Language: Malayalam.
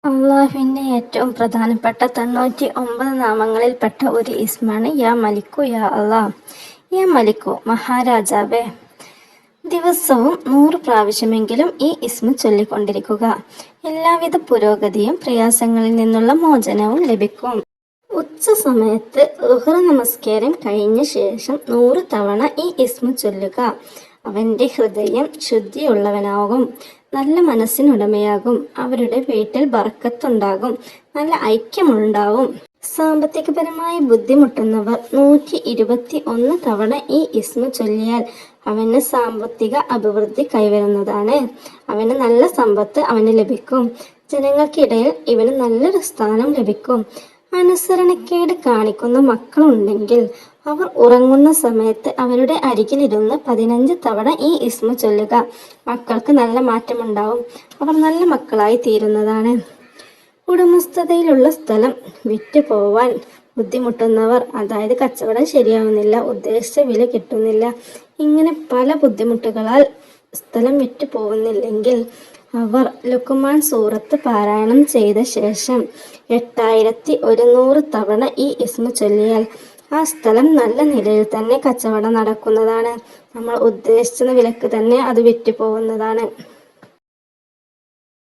അള്ളാഹുവിൻ്റെ ഏറ്റവും പ്രധാനപ്പെട്ട 99 നാമങ്ങളിൽപ്പെട്ട ഒരു ഇസ്മാണ് യാ മലിക്കു യാ അള്ളാഹ്. യാ മലിക്കു, മഹാരാജാവേ. ദിവസവും 100 പ്രാവശ്യമെങ്കിലും ഈ ഇസ്മ ചൊല്ലിക്കൊണ്ടിരിക്കുക. എല്ലാവിധ പുരോഗതിയും പ്രയാസങ്ങളിൽ നിന്നുള്ള മോചനവും ലഭിക്കും. ഉച്ച സമയത്ത് ളുഹ്ർ നമസ്കാരം കഴിഞ്ഞ ശേഷം 100 തവണ ഈ ഇസ്മ ചൊല്ലുക. അവൻ്റെ ഹൃദയം ശുദ്ധിയുള്ളവനാകും, നല്ല മനസ്സിനുടമയാകും, അവരുടെ വീട്ടിൽ ബർക്കത്തുണ്ടാകും, നല്ല ഐക്യമുണ്ടാവും. സാമ്പത്തികപരമായി ബുദ്ധിമുട്ടുന്നവർ 121 തവണ ഈ ഇസ്മ ചൊല്ലിയാൽ അവന് സാമ്പത്തിക അഭിവൃദ്ധി കൈവരുന്നതാണ്. അവന് നല്ല സമ്പത്ത് അവന് ലഭിക്കും. ജനങ്ങൾക്കിടയിൽ ഇവന് നല്ലൊരു സ്ഥാനം ലഭിക്കും. അനുസരണക്കേട് കാണിക്കുന്ന മക്കളുണ്ടെങ്കിൽ അവർ ഉറങ്ങുന്ന സമയത്ത് അവരുടെ അരികിലിരുന്ന് 15 തവണ ഈ ഇസ്മ ചൊല്ലുക. മക്കൾക്ക് നല്ല മാറ്റമുണ്ടാവും. അവർ നല്ല മക്കളായി തീരുന്നതാണ്. ഉടമസ്ഥതയിലുള്ള സ്ഥലം വിറ്റുപോവാൻ ബുദ്ധിമുട്ടുന്നവർ, അതായത് കച്ചവടം ശരിയാവുന്നില്ല, ഉദ്ദേശിച്ച വില കിട്ടുന്നില്ല, ഇങ്ങനെ പല ബുദ്ധിമുട്ടുകളാൽ സ്ഥലം വിറ്റു പോകുന്നില്ലെങ്കിൽ അവർ ലുക്മാൻ സൂറത്ത് പാരായണം ചെയ്ത ശേഷം 8100 തവണ ഈ ഇസ്മ ചൊല്ലിയാൽ ആ സ്ഥലം നല്ല നിലയിൽ തന്നെ കച്ചവടം നടക്കുന്നതാണ്. നമ്മൾ ഉദ്ദേശിച്ച വിലക്ക് തന്നെ അത് വിറ്റു പോകുന്നതാണ്.